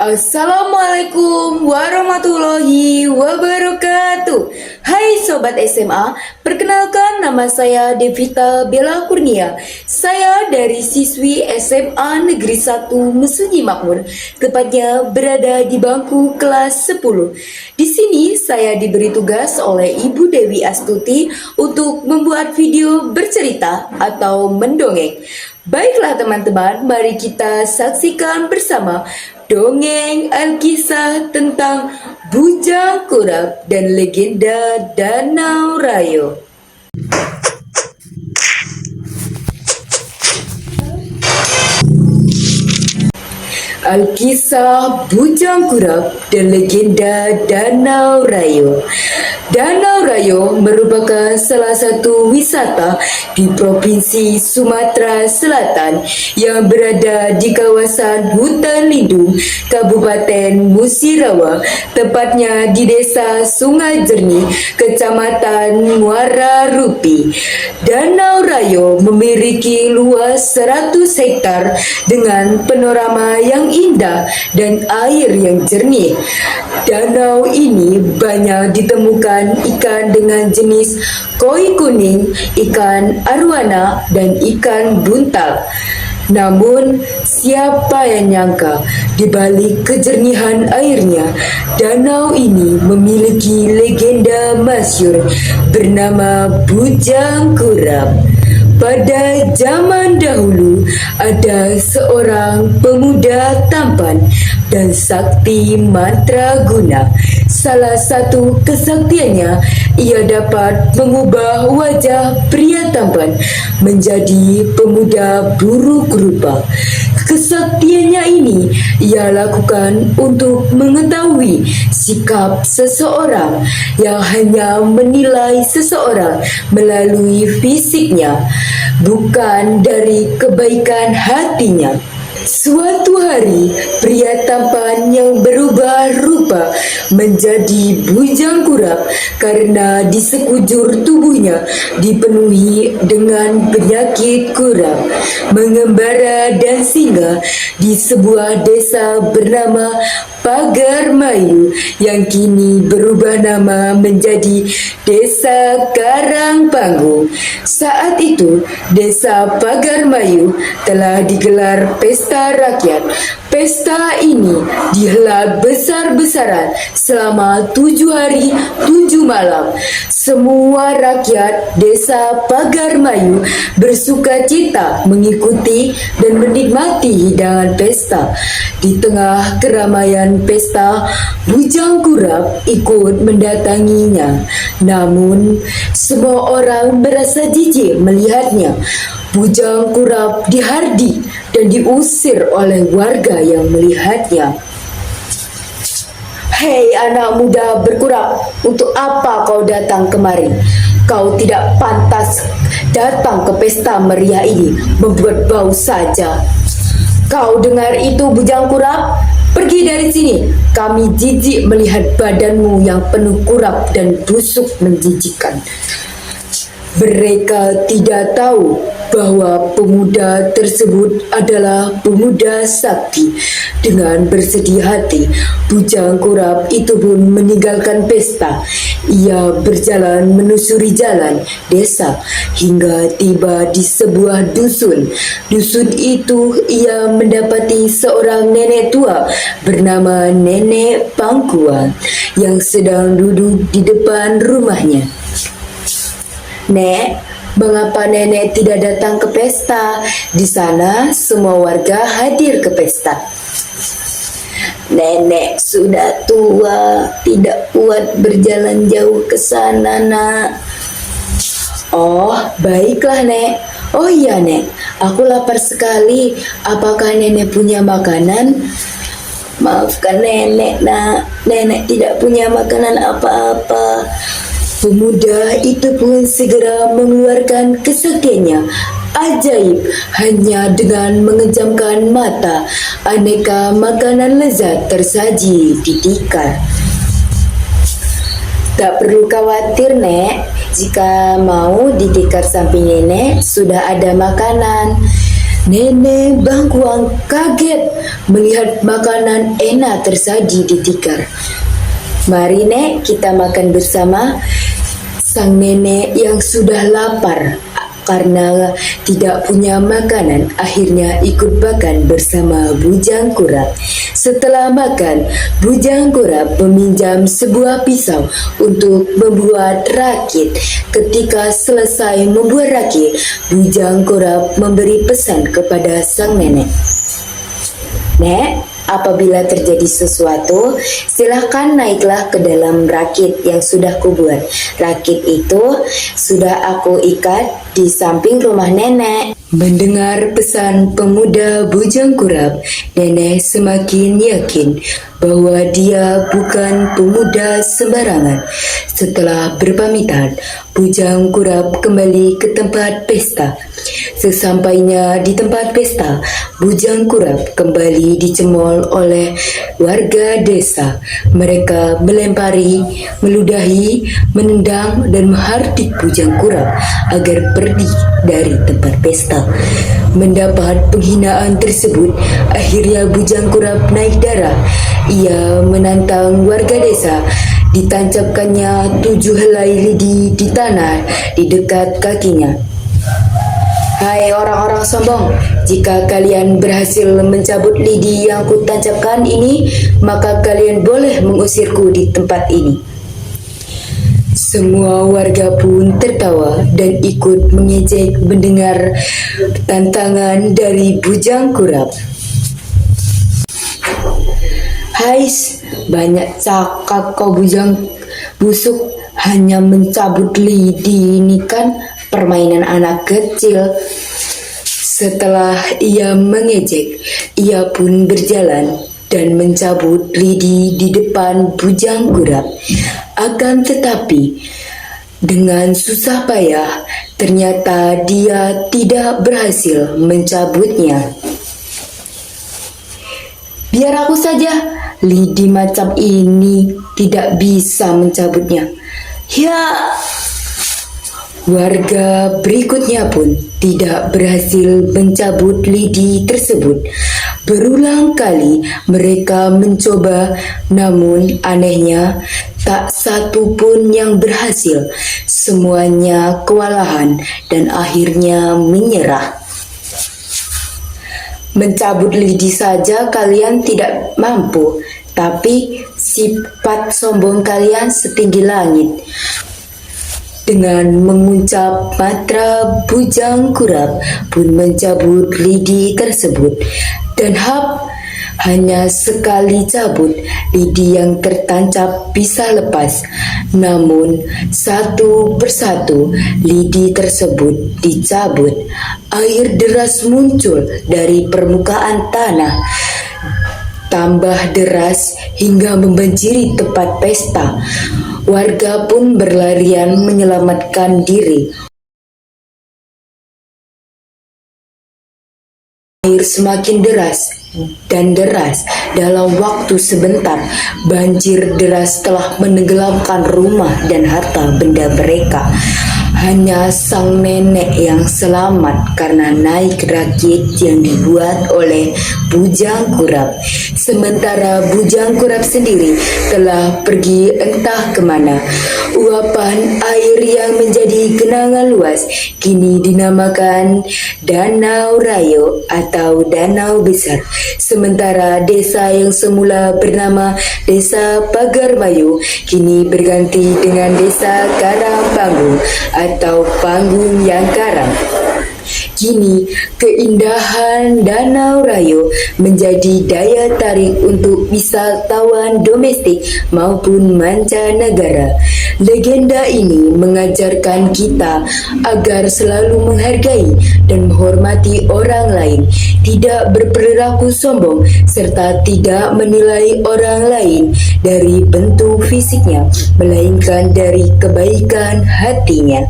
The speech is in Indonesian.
Assalamualaikum warahmatullahi wabarakatuh. Hai Sobat SMA, perkenalkan nama saya Devita Bella Kurnia. Saya dari siswi SMA Negeri 1 Mesunyi Makmur, tepatnya berada di bangku kelas 10. Di sini saya diberi tugas oleh Ibu Dewi Astuti untuk membuat video bercerita atau mendongeng. Baiklah teman-teman, mari kita saksikan bersama dongeng Alkisah tentang Bujang Kurap dan legenda Danau Rayo. Alkisah Bujang Kurap dan legenda Danau Rayo. Danau Rayo merupakan salah satu wisata di Provinsi Sumatera Selatan yang berada di kawasan hutan lindung Kabupaten Musirawa, tepatnya di Desa Sungai Jernih, Kecamatan Muara Rupi. Danau Rayo memiliki luas 100 hektar dengan panorama yang indah dan air yang jernih. Danau ini banyak ditemukan ikan dengan jenis koi kuning, ikan arwana, dan ikan buntal. Namun, siapa yang nyangka di balik kejernihan airnya, danau ini memiliki legenda masyhur bernama Bujang Kurap. Pada zaman dahulu, ada seorang pemuda tampan dan sakti mantraguna. Salah satu kesaktiannya, ia dapat mengubah wajah pria tampan menjadi pemuda buruk rupa. Kesaktiannya ini ia lakukan untuk mengetahui sikap seseorang yang hanya menilai seseorang melalui fisiknya, bukan dari kebaikan hatinya. Suatu hari, pria tampan yang berubah rupa menjadi bujang kurap karena di sekujur tubuhnya dipenuhi dengan penyakit kurap, mengembara dan singgah di sebuah desa bernama Pagarmayu yang kini berubah nama menjadi Desa Karangpanggung. Saat itu, Desa Pagarmayu telah digelar pesta rakyat. Pesta ini dihelat besar-besaran selama 7 hari 7 malam. Semua rakyat Desa Pagarmayu bersukacita mengikuti dan menikmati hidangan pesta. Di tengah keramaian pesta, Bujang Kurap ikut mendatanginya. Namun, semua orang merasa jijik melihatnya. Bujang Kurap dihardik dan diusir oleh warga yang melihatnya. Hei anak muda berkurap, untuk apa kau datang kemari? Kau tidak pantas datang ke pesta meriah ini, membuat bau saja. Kau dengar itu Bujang Kurap? Pergi dari sini, kami jijik melihat badanmu yang penuh kurap dan busuk menjijikkan. Mereka tidak tahu bahwa pemuda tersebut adalah pemuda sakti. Dengan bersedih hati, Bujang Kurap itu pun meninggalkan pesta. Ia berjalan menusuri jalan desa hingga tiba di sebuah dusun. Dusun itu ia mendapati seorang nenek tua bernama Nenek Pangkuan yang sedang duduk di depan rumahnya. Nek, mengapa nenek tidak datang ke pesta? Di sana semua warga hadir ke pesta. Nenek sudah tua, tidak kuat berjalan jauh ke sana, nak. Oh, baiklah, Nek. Oh iya, Nek, aku lapar sekali. Apakah nenek punya makanan? Maafkan nenek, nak. Nenek tidak punya makanan apa-apa. Pemuda itu pun segera mengeluarkan kesaktiannya. Ajaib, hanya dengan mengejamkan mata, aneka makanan lezat tersaji di tikar. Tak perlu khawatir, Nek. Jika mau di tikar samping nenek sudah ada makanan. Nenek Bangkuang kaget melihat makanan enak tersaji di tikar. "Mari Nek, kita makan bersama." Sang nenek yang sudah lapar karena tidak punya makanan akhirnya ikut makan bersama Bujang Kurap. Setelah makan, Bujang Kurap meminjam sebuah pisau untuk membuat rakit. Ketika selesai membuat rakit, Bujang Kurap memberi pesan kepada sang nenek. "Nek, apabila terjadi sesuatu, silahkan naiklah ke dalam rakit yang sudah kubuat. Rakit itu sudah aku ikat di samping rumah nenek." Mendengar pesan pemuda Bujang Kurap, nenek semakin yakin bahwa dia bukan pemuda sembarangan. Setelah berpamitan, Bujang Kurap kembali ke tempat pesta. Sesampainya di tempat pesta, Bujang Kurap kembali dicemooh oleh warga desa. Mereka melempari, meludahi, menendang, dan menghardik Bujang Kurap agar pergi dari tempat pesta. Mendapat penghinaan tersebut, akhirnya Bujang Kurap naik darah. Ia menantang warga desa. Ditancapkannya 7 helai lidi di tanah di dekat kakinya. "Hai orang-orang sombong, jika kalian berhasil mencabut lidi yang kutancapkan ini, maka kalian boleh mengusirku di tempat ini." Semua warga pun tertawa dan ikut mengejek mendengar tantangan dari Bujang Kurap. "Hais, banyak cakap kau Bujang busuk, hanya mencabut lidi ini kan permainan anak kecil." Setelah ia mengejek, ia pun berjalan dan mencabut lidi di depan Bujang Kurap. Akan tetapi, dengan susah payah, ternyata dia tidak berhasil mencabutnya. "Biar aku saja, lidi macam ini tidak bisa mencabutnya." Ya, warga berikutnya pun tidak berhasil mencabut lidi tersebut. Berulang kali mereka mencoba, namun anehnya tak satu pun yang berhasil. Semuanya kewalahan dan akhirnya menyerah. "Mencabut lidi saja kalian tidak mampu, tapi sifat sombong kalian setinggi langit." Dengan mengucap mantra, Bujang Kurap pun mencabut lidi tersebut. Dan hanya sekali cabut, lidi yang tertancap bisa lepas. Namun satu persatu lidi tersebut dicabut. Air deras muncul dari permukaan tanah, tambah deras hingga membanjiri tempat pesta. Warga pun berlarian menyelamatkan diri. Air semakin deras dan deras. Dalam waktu sebentar, banjir deras telah menenggelamkan rumah dan harta benda mereka. Hanya sang nenek yang selamat karena naik rakit yang dibuat oleh Bujang Kurap. Sementara Bujang Kurap sendiri telah pergi entah kemana. Uapan air yang menjadi genangan luas kini dinamakan Danau Rayo atau Danau Besar. Sementara desa yang semula bernama Desa Pagarmayu kini berganti dengan Desa Karangpanggung atau Panggung yang Karang. Kini, keindahan Danau Rayo menjadi daya tarik untuk wisatawan domestik maupun mancanegara. Legenda ini mengajarkan kita agar selalu menghargai dan menghormati orang lain, tidak berperilaku sombong, serta tidak menilai orang lain dari bentuk fisiknya, melainkan dari kebaikan hatinya.